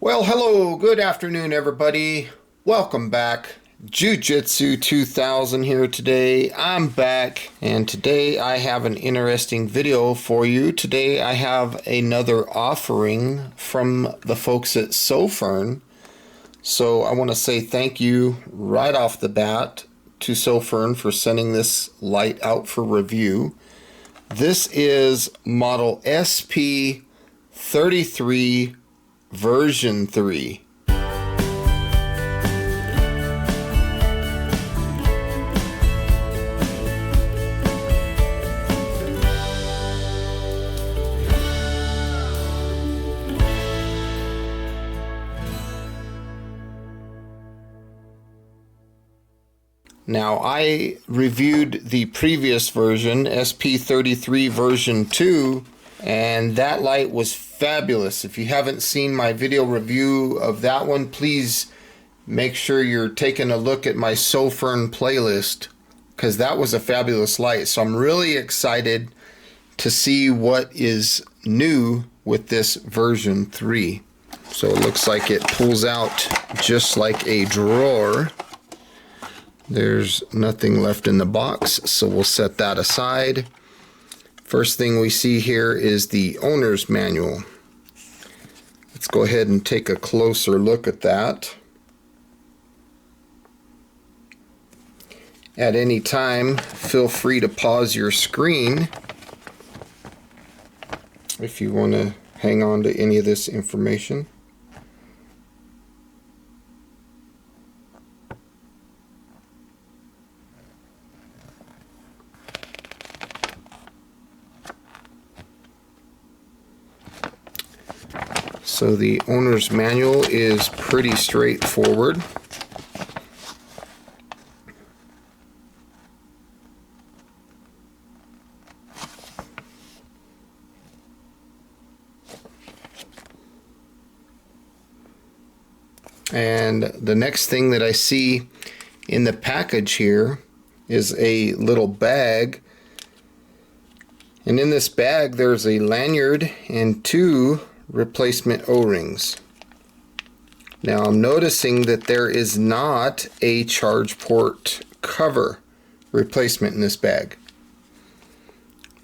Well, hello, good afternoon, everybody. Welcome back. Jiu-Jitsu 2000 here today. I'm back, and today I have an interesting video for you. Today I have another offering from the folks at Sofirn. So I want to say thank you right off the bat to Sofirn for sending this light out for review. This is model SP33 version 3. Now, I reviewed the previous version, SP33 version 2, and that light was fabulous. If you haven't seen my video review of that one, please make sure you're taking a look at my Sofirn playlist, because that was a fabulous light. So I'm really excited to see what is new with this version 3. So it looks like it pulls out just like a drawer. There's nothing left in the box, so we'll set that aside. First thing we see here is the owner's manual. Let's go ahead and take a closer look at that. At any time, feel free to pause your screen if you want to hang on to any of this information. So the owner's manual is pretty straightforward. And the next thing that I see in the package here is a little bag. And in this bag there's a lanyard and 2 replacement O-rings. Now I'm noticing that there is not a charge port cover replacement in this bag.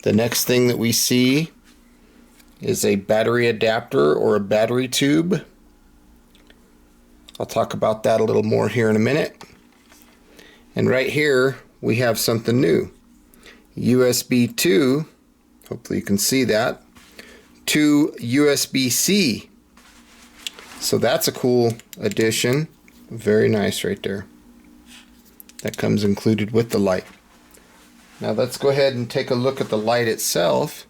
The next thing that we see is a battery adapter or a battery tube. I'll talk about that a little more here in a minute. And right here we have something new. USB 2, hopefully you can see that, to USB-C. So that's a cool addition. Very nice right there. That comes included with the light. Now let's go ahead and take a look at the light itself.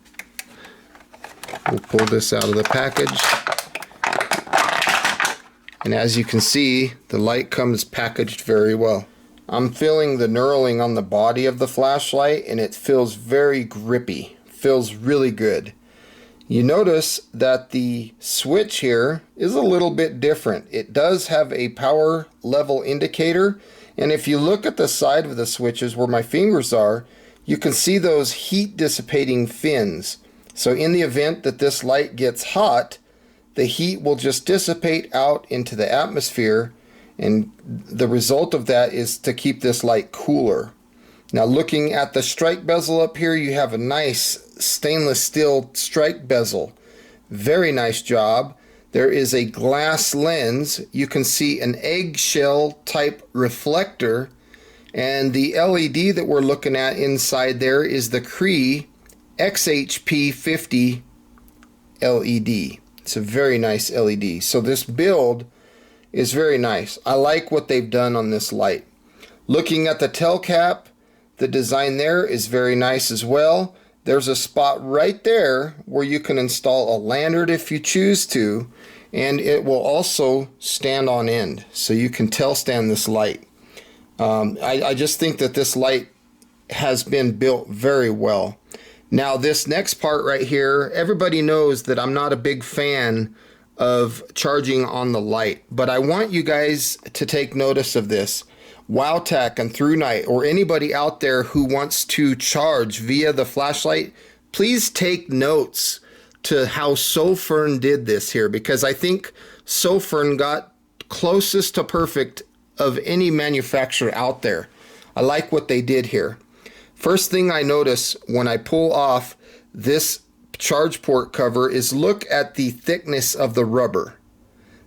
We'll pull this out of the package. And as you can see, the light comes packaged very well. I'm feeling the knurling on the body of the flashlight, and it feels very grippy. Feels really good. You notice that the switch here is a little bit different. It does have a power level indicator, and if you look at the side of the switches where my fingers are, you can see those heat dissipating fins. So in the event that this light gets hot, the heat will just dissipate out into the atmosphere, and the result of that is to keep this light cooler. Now looking at the strike bezel up here, you have a nice stainless steel strike bezel. Very nice job. There is a glass lens. You can see an eggshell type reflector, and the LED that we're looking at inside there is the Cree XHP50 LED. It's a very nice LED. So this build is very nice. I like what they've done on this light. Looking at the tail cap, the design there is very nice as well. There's a spot right there where you can install a lanyard if you choose to, and it will also stand on end, so you can tail stand this light. I just think that this light has been built very well. Now this next part right here, everybody knows that I'm not a big fan of charging on the light, but I want you guys to take notice of this. WowTech and ThruNite, or anybody out there who wants to charge via the flashlight, please take notes to how Sofirn did this here, because I think Sofirn got closest to perfect of any manufacturer out there. I like what they did here. First thing I notice when I pull off this charge port cover is look at the thickness of the rubber.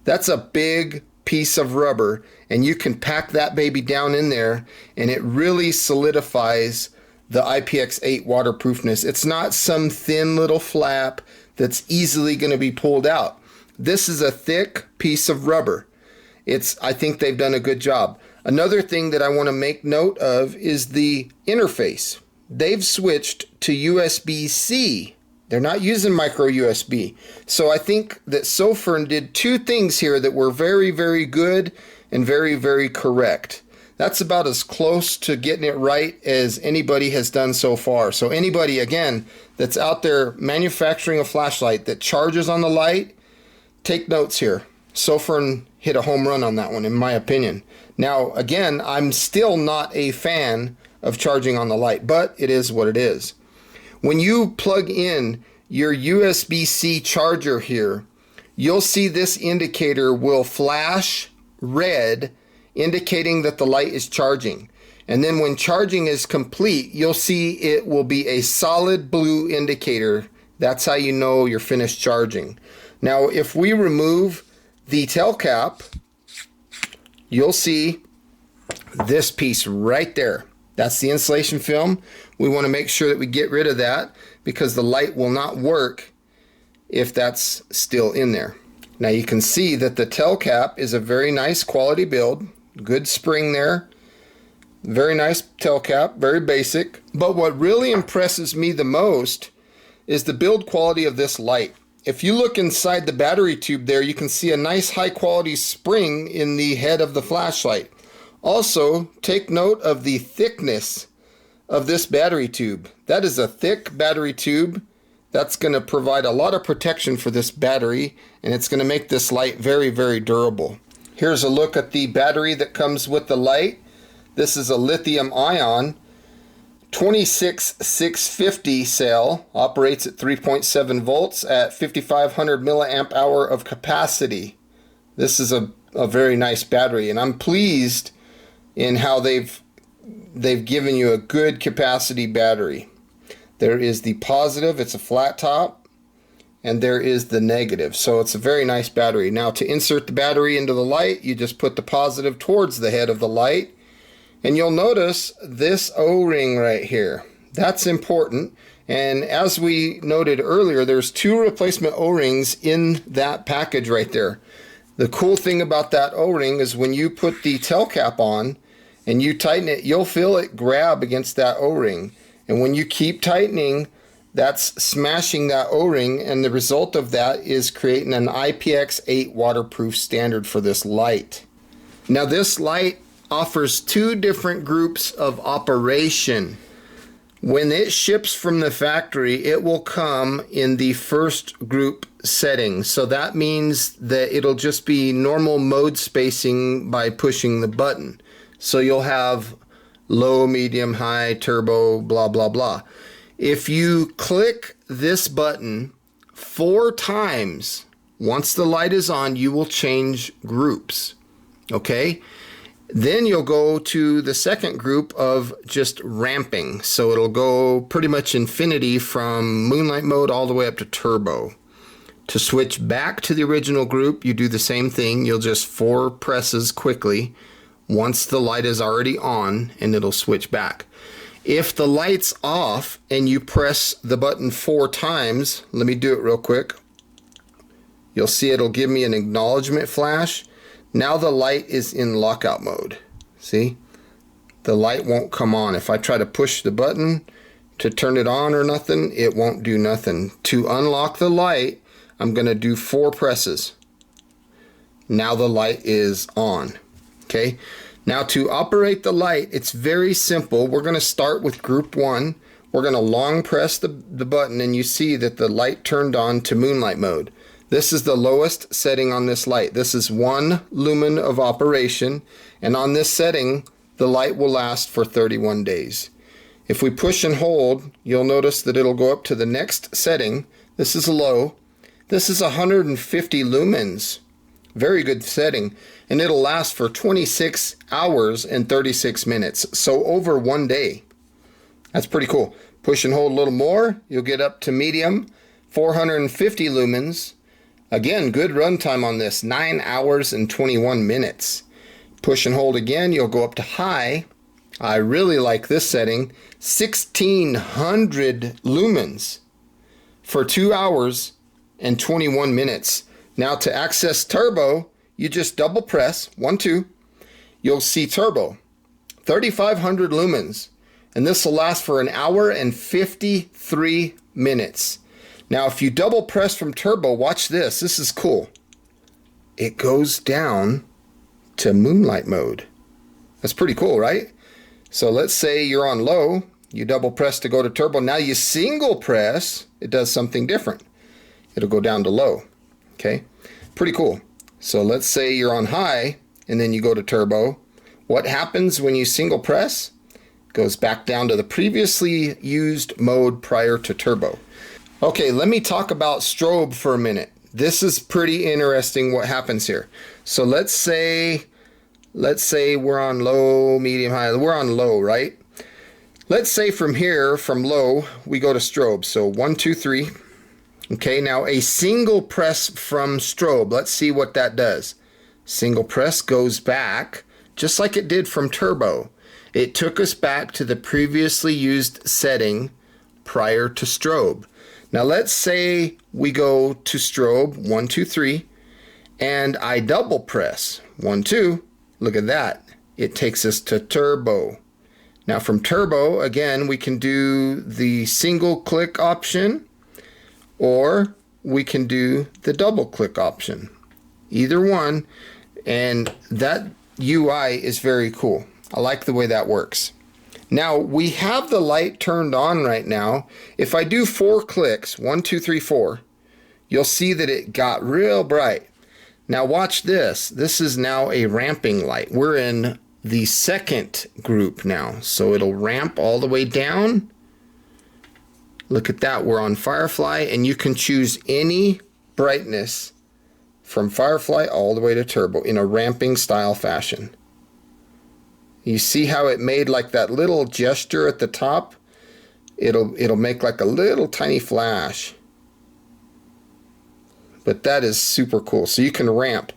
That's a big piece of rubber, and you can pack that baby down in there and it really solidifies the IPX8 waterproofness. It's not some thin little flap that's easily going to be pulled out. This is a thick piece of rubber. I think they've done a good job. Another thing that I want to make note of is the interface. They've switched to USB-C. They're not using micro USB. So I think that Sofirn did two things here that were very, very good and very, very correct. That's about as close to getting it right as anybody has done so far. So anybody, again, that's out there manufacturing a flashlight that charges on the light, take notes here. Sofirn hit a home run on that one, in my opinion. Now, again, I'm still not a fan of charging on the light, but it is what it is. When you plug in your USB-C charger here, you'll see this indicator will flash red, indicating that the light is charging. And then when charging is complete, you'll see it will be a solid blue indicator. That's how you know you're finished charging. Now, if we remove the tail cap, you'll see this piece right there. That's the insulation film. We want to make sure that we get rid of that because the light will not work if that's still in there. Now you can see that the tail cap is a very nice quality build. Good spring there. Very nice tail cap, very basic. But what really impresses me the most is the build quality of this light. If you look inside the battery tube there, you can see a nice high quality spring in the head of the flashlight. Also, take note of the thickness of this battery tube. That is a thick battery tube. That's going to provide a lot of protection for this battery, and it's going to make this light very, very durable. Here's a look at the battery that comes with the light. This is a lithium ion 26650 cell, operates at 3.7 volts at 5500 milliamp hour of capacity. This is a very nice battery, and I'm pleased in how they've given you a good capacity battery. There is the positive, it's a flat top, and there is the negative. So it's a very nice battery. Now to insert the battery into the light, you just put the positive towards the head of the light, and you'll notice this O-ring right here. That's important. And as we noted earlier, there's 2 replacement O-rings in that package right there. The cool thing about that O-ring is when you put the tail cap on and you tighten it, you'll feel it grab against that O-ring. And when you keep tightening, that's smashing that O-ring, and the result of that is creating an IPX8 waterproof standard for this light. Now this light offers 2 different groups of operation. When it ships from the factory, it will come in the first group setting. So that means that it'll just be normal mode spacing by pushing the button. So you'll have low, medium, high, turbo, blah, blah, blah. If you click this button 4 times, once the light is on, you will change groups. Okay? Then you'll go to the second group of just ramping. So it'll go pretty much infinity from moonlight mode all the way up to turbo. To switch back to the original group, you do the same thing. You'll just 4 presses quickly once the light is already on, and it'll switch back. If the light's off and you press the button 4 times, let me do it real quick. You'll see it'll give me an acknowledgement flash. Now the light is in lockout mode. See? The light won't come on. If I try to push the button to turn it on or nothing, it won't do nothing. To unlock the light, I'm going to do 4 presses. Now the light is on. Okay? Now to operate the light, it's very simple. We're going to start with group 1. We're going to long press the button, and you see that the light turned on to moonlight mode. This is the lowest setting on this light. This is 1 lumen of operation, and on this setting, the light will last for 31 days. If we push and hold, you'll notice that it'll go up to the next setting. This is low. This is 150 lumens. Very good setting. And it'll last for 26 hours and 36 minutes. So over 1 day. That's pretty cool. Push and hold a little more, you'll get up to medium, 450 lumens. Again, good runtime on this, 9 hours and 21 minutes. Push and hold again, you'll go up to high. I really like this setting, 1600 lumens for 2 hours and 21 minutes. Now to access turbo, you just double press, 1, 2, you'll see turbo, 3500 lumens. And this will last for 1 hour and 53 minutes. Now, if you double press from turbo, watch this. This is cool. It goes down to moonlight mode. That's pretty cool, right? So let's say you're on low. You double press to go to turbo. Now you single press. It does something different. It'll go down to low. Okay? Pretty cool. So let's say you're on high and then you go to turbo. What happens when you single press? Goes back down to the previously used mode prior to turbo. Okay, let me talk about strobe for a minute. This is pretty interesting what happens here. So let's say we're on low, medium, high. We're on low, right? Let's say from here, from low, we go to strobe. So 1, 2, 3. Okay, now a single press from strobe. Let's see what that does. Single press goes back, just like it did from turbo. It took us back to the previously used setting prior to strobe. Now let's say we go to strobe, 1, 2, 3, and I double press, 1, 2, look at that. It takes us to turbo. Now from turbo, again, we can do the single click option, or we can do the double click option. Either one, and that UI is very cool. I like the way that works. Now we have the light turned on right now. If I do 4 clicks, 1, 2, 3, 4, you'll see that it got real bright. Now watch this. This is now a ramping light. We're in the second group now. So it'll ramp all the way down. Look at that. We're on Firefly, and you can choose any brightness from Firefly all the way to turbo in a ramping style fashion. You see how it made like that little gesture at the top? It'll make like a little tiny flash. But that is super cool. So you can ramp.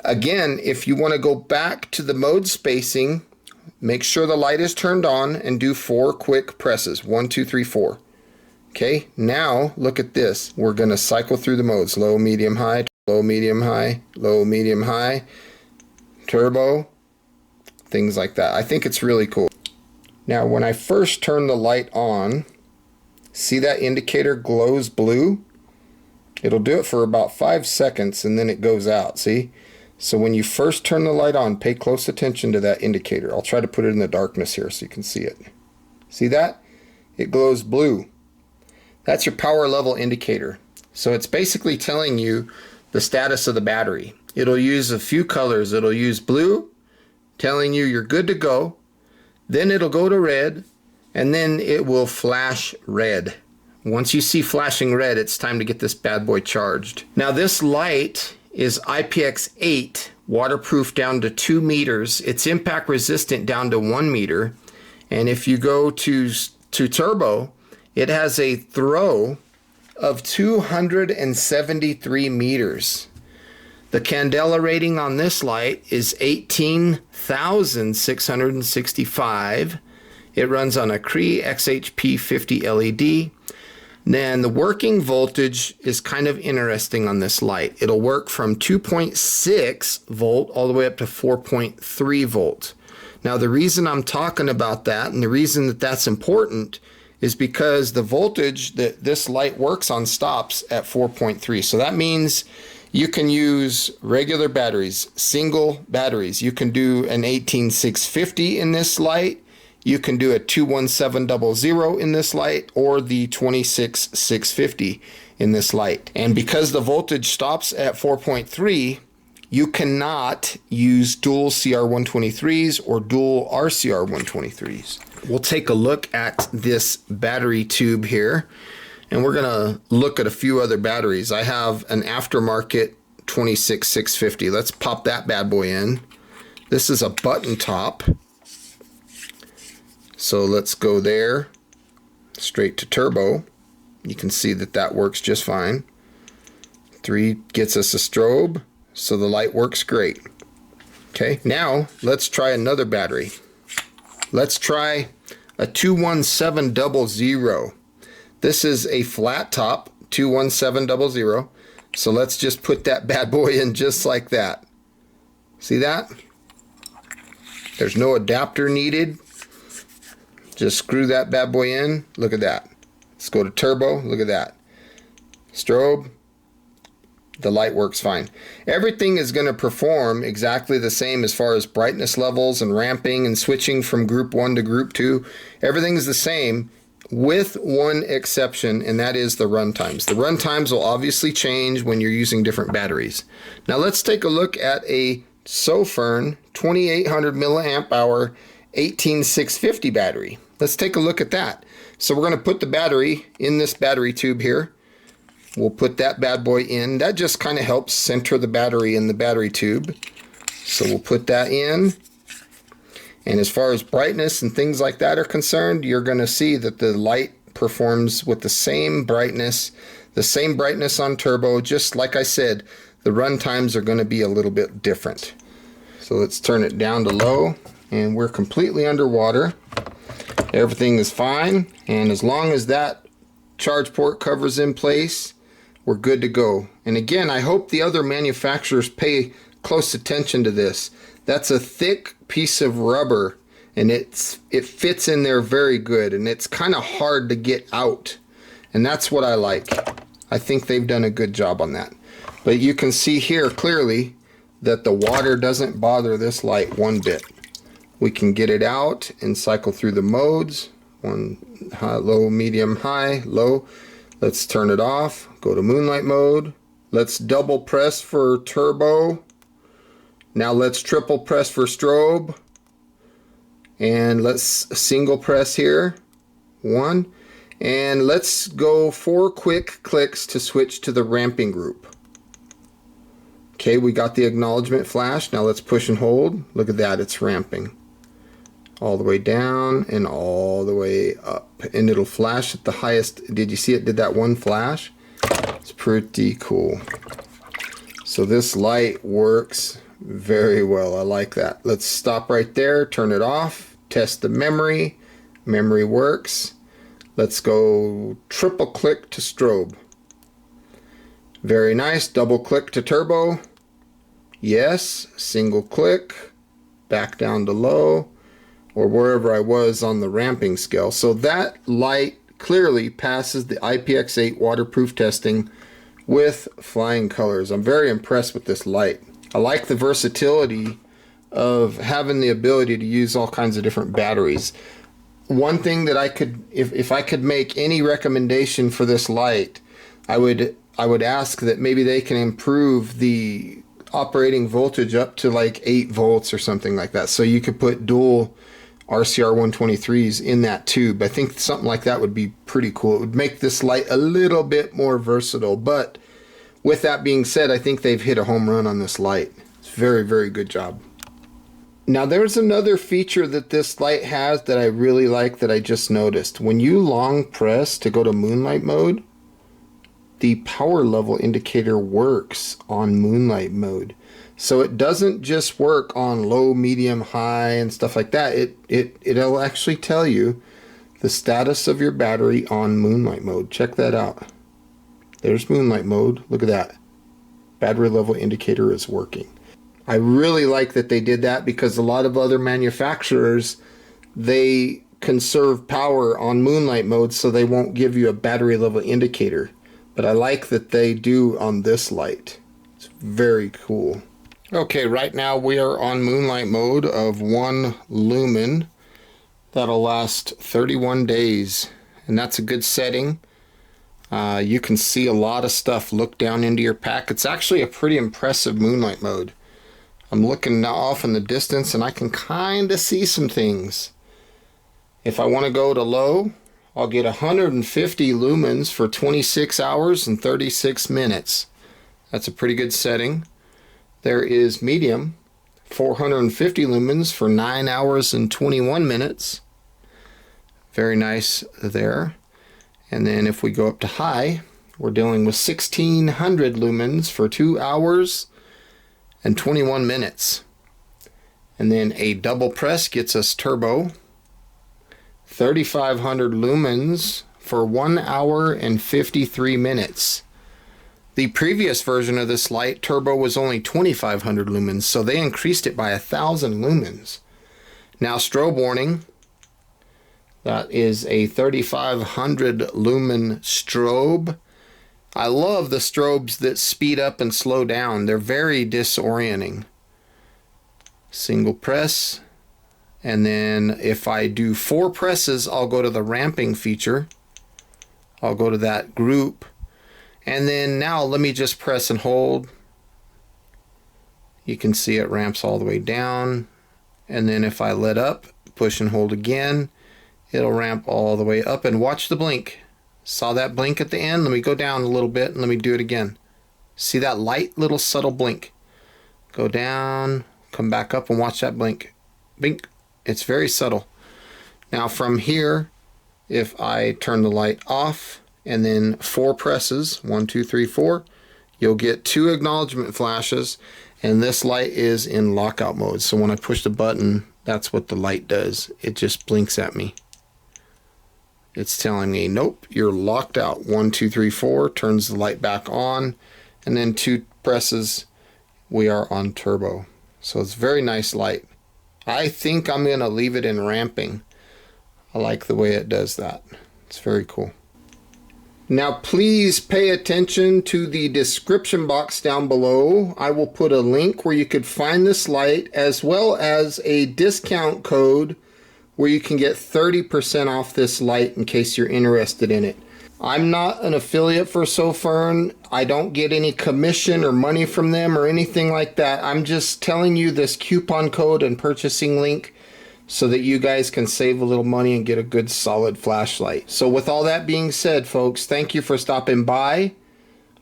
Again, if you want to go back to the mode spacing, make sure the light is turned on and do 4 quick presses. 1, 2, 3, 4. Okay, now look at this. We're going to cycle through the modes. Low, medium, high, low, medium, high, low, medium, high, turbo. Things like that. I think it's really cool. Now when I first turn the light on, see that indicator glows blue? It'll do it for about 5 seconds and then it goes out, see? So when you first turn the light on, pay close attention to that indicator. I'll try to put it in the darkness here so you can see it. See that? It glows blue. That's your power level indicator. So it's basically telling you the status of the battery. It'll use a few colors. It'll use blue, telling you you're good to go. Then it'll go to red, and then it will flash red. Once you see flashing red, it's time to get this bad boy charged. Now this light is IPX8, waterproof down to 2 meters. It's impact resistant down to 1 meter. And if you go to turbo, it has a throw of 273 meters. The candela rating on this light is 18,665. It runs on a Cree XHP50 LED. Then the working voltage is kind of interesting on this light. It'll work from 2.6 volt all the way up to 4.3 volt. Now the reason I'm talking about that, and the reason that that's important, is because the voltage that this light works on stops at 4.3. So that means you can use regular batteries, single batteries. You can do an 18650 in this light. You can do a 21700 in this light, or the 26650 in this light. And because the voltage stops at 4.3, you cannot use dual CR123s or dual RCR123s. We'll take a look at this battery tube here, and we're gonna look at a few other batteries. I have an aftermarket 26650. Let's pop that bad boy in. This is a button top. So let's go there, straight to turbo. You can see that that works just fine. 3 gets us a strobe, so the light works great. Okay, now let's try another battery. Let's try a 21700. This is a flat top 21700. So let's just put that bad boy in just like that. See that? There's no adapter needed. Just screw that bad boy in. Look at that. Let's go to turbo. Look at that. Strobe. The light works fine. Everything is going to perform exactly the same as far as brightness levels and ramping and switching from group 1 to group 2. Everything is the same with one exception, and that is the run times. The run times will obviously change when you're using different batteries. Now let's take a look at a Sofirn 2800 milliamp hour 18650 battery. Let's take a look at that. So we're going to put the battery in this battery tube here. We'll put that bad boy in. That just kind of helps center the battery in the battery tube. So we'll put that in. And as far as brightness and things like that are concerned, you're going to see that the light performs with the same brightness on turbo. Just like I said, the run times are going to be a little bit different. So let's turn it down to low, and we're completely underwater. Everything is fine, and as long as that charge port cover's in place, we're good to go. And again, I hope the other manufacturers pay close attention to this. That's a thick piece of rubber, and it fits in there very good, and it's kind of hard to get out, and that's what I like. I think they've done a good job on that. But you can see here clearly that the water doesn't bother this light one bit. We can get it out and cycle through the modes. One, high, low, medium, high, low. Let's turn it off, go to moonlight mode. Let's double press for turbo. Now let's triple press for strobe. And let's single press here, 1. And let's go 4 quick clicks to switch to the ramping group. Okay, we got the acknowledgement flash. Now let's push and hold. Look at that, it's ramping. All the way down and all the way up. And it'll flash at the highest. Did you see it did that one flash? It's pretty cool. So this light works very well. I like that. Let's stop right there, turn it off, test the memory. Memory works. Let's go triple click to strobe. Very nice. Double click to turbo. Yes. Single click. Back down to low, or wherever I was on the ramping scale. So that light clearly passes the IPX8 waterproof testing with flying colors. I'm very impressed with this light. I like the versatility of having the ability to use all kinds of different batteries. One thing that I could, if I could make any recommendation for this light, I would ask that maybe they can improve the operating voltage up to like 8 volts or something like that, so you could put dual RCR 123s in that tube. I think something like that would be pretty cool. It would make this light a little bit more versatile. But with that being said, I think they've hit a home run on this light. It's very, very good job. Now there's another feature that this light has that I really like that I just noticed. When you long press to go to moonlight mode, the power level indicator works on moonlight mode. So it doesn't just work on low, medium, high, and stuff like that. It'll actually tell you the status of your battery on moonlight mode. Check that out. There's moonlight mode. Look at that. Battery level indicator is working. I really like that they did that, because a lot of other manufacturers, they conserve power on moonlight mode, so they won't give you a battery level indicator. But I like that they do on this light. It's very cool. Okay, right now we are on moonlight mode of 1 lumen. That'll last 31 days, and that's a good setting. You can see a lot of stuff. Look down into your pack. It's actually a pretty impressive moonlight mode. I'm looking now off in the distance, and I can kind of see some things. If I want to go to low, I'll get 150 lumens for 26 hours and 36 minutes. That's a pretty good setting. There is medium, 450 lumens for 9 hours and 21 minutes. Very nice there. And then if we go up to high, we're dealing with 1600 lumens for 2 hours and 21 minutes. And then a double press gets us turbo, 3500 lumens for 1 hour and 53 minutes. The previous version of this light, turbo, was only 2500 lumens, so they increased it by 1000 lumens. Now strobe warning, that is a 3500 lumen strobe. I love the strobes that speed up and slow down. They're very disorienting. Single press, and then if I do 4 presses, I'll go to the ramping feature. I'll go to that group, and then now let me just press and hold. You can see it ramps all the way down, and then if I let up, push and hold again, it'll ramp all the way up. And watch the blink. Saw that blink at the end? Let me go down a little bit and let me do it again. See that light little subtle blink? Go down, come back up, and watch that blink. Blink. It's very subtle. Now from here, if I turn the light off and then 4 presses, 1, 2, 3, 4, you'll get 2 acknowledgement flashes, and this light is in lockout mode. So when I push the button, that's what the light does. It just blinks at me. It's telling me, nope, you're locked out. 1, 2, 3, 4, turns the light back on, and then 2 presses, we are on turbo. So it's a very nice light. I think I'm going to leave it in ramping. I like the way it does that. It's very cool. Now please pay attention to the description box down below. I will put a link where you could find this light, as well as a discount code where you can get 30% off this light in case you're interested in it. I'm not an affiliate for Sofirn. I don't get any commission or money from them or anything like that. I'm just telling you this coupon code and purchasing link so that you guys can save a little money and get a good solid flashlight. So with all that being said, folks, thank you for stopping by.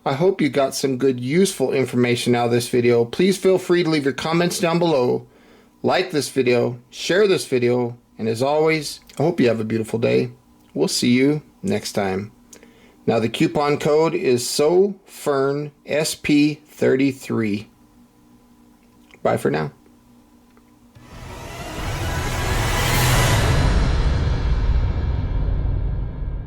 I hope you got some good useful information out of this video. Please feel free to leave your comments down below. Like this video, share this video, and as always, I hope you have a beautiful day. We'll see you next time. Now the coupon code is Sofirn SP33. Bye for now.